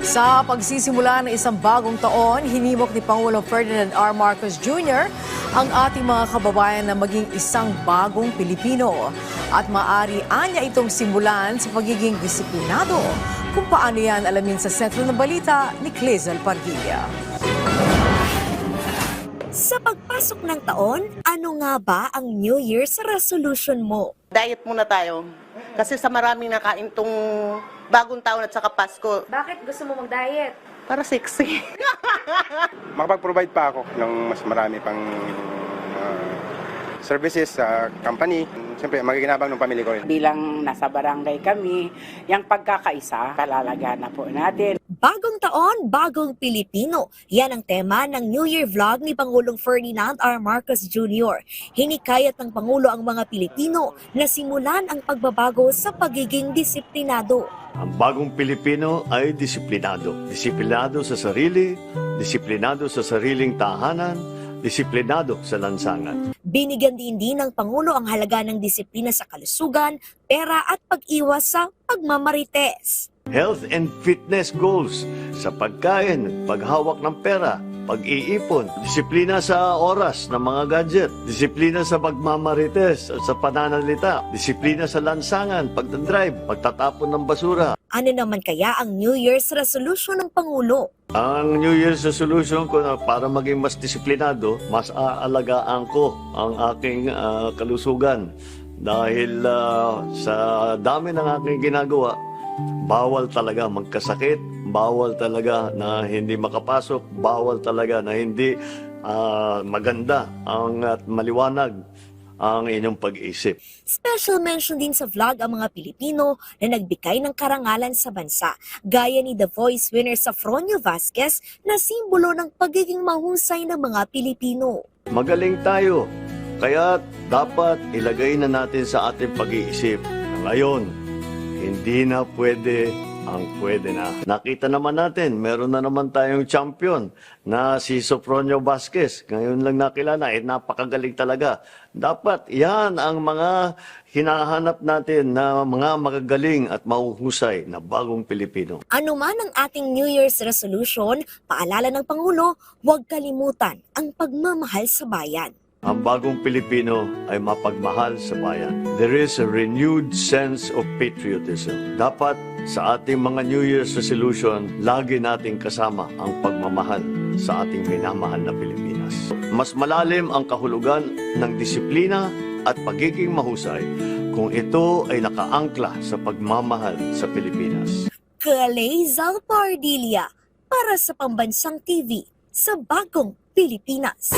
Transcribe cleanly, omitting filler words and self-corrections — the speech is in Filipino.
Sa pagsisimula ng isang bagong taon, hinimok ni Pangulong Ferdinand R. Marcos Jr. ang ating mga kababayan na maging isang bagong Pilipino. At maaari anya itong simulan sa pagiging disiplinado. Kung paano yan alamin sa sentro ng balita ni Clezel Pardilla. Sa pagpasok ng taon, ano nga ba ang New Year's resolution mo? Diet muna tayo. Kasi sa maraming nakain tong bagong taon at saka Pasko. Bakit gusto mo mag-diet? Para sexy. Makapag-provide pa ako ng mas marami pang services sa company. Siyempre, magiginabang ng pamilya ko rin. Bilang nasa barangay kami, yung pagkakaisa, palalagyan na po natin. Bagong taon, bagong Pilipino. Yan ang tema ng New Year vlog ni Pangulong Ferdinand R. Marcos Jr. Hinikayat ng Pangulo ang mga Pilipino na simulan ang pagbabago sa pagiging disiplinado. Ang bagong Pilipino ay disiplinado. Disiplinado sa sarili, disiplinado sa sariling tahanan, disiplinado sa lansangan. Binigyan din ng Pangulo ang halaga ng disiplina sa kalusugan, pera at pag-iwas sa pagmamarites. Health and fitness goals sa pagkain, paghawak ng pera, pag-iipon, disiplina sa oras ng mga gadget, disiplina sa pagmamarites at sa pananalita, disiplina sa lansangan, pagdadrive, pagtatapon ng basura. Ano naman kaya ang New Year's resolution ng Pangulo? Ang New Year's resolution ko na para maging mas disiplinado, mas aalagaan ko ang aking kalusugan. Dahil sa dami ng aking ginagawa, bawal talaga magkasakit, bawal talaga na hindi makapasok, bawal talaga na hindi maganda at maliwanag ang inyong pag-isip. Special mention din sa vlog ang mga Pilipino na nagbigay ng karangalan sa bansa, gaya ni The Voice winner Safronio Vasquez na simbolo ng pagiging mahusay ng mga Pilipino. Magaling tayo, kaya dapat ilagay na natin sa ating pag-iisip na ngayon, hindi na pwede ang pwede na. Nakita naman natin, meron na naman tayong champion na si Safronio Vasquez. Ngayon lang nakilala, napakagaling talaga. Dapat yan ang mga hinahanap natin na mga magagaling at mahuhusay na bagong Pilipino. Ano man ang ating New Year's resolution, paalala ng Pangulo, huwag kalimutan ang pagmamahal sa bayan. Ang bagong Pilipino ay mapagmahal sa bayan. There is a renewed sense of patriotism. Dapat sa ating mga New Year's resolution, lagi nating kasama ang pagmamahal sa ating minamahal na Pilipinas. Mas malalim ang kahulugan ng disiplina at pagiging mahusay kung ito ay nakaangkla sa pagmamahal sa Pilipinas. Clezel Pardilla para sa Pambansang TV sa Bagong Pilipinas.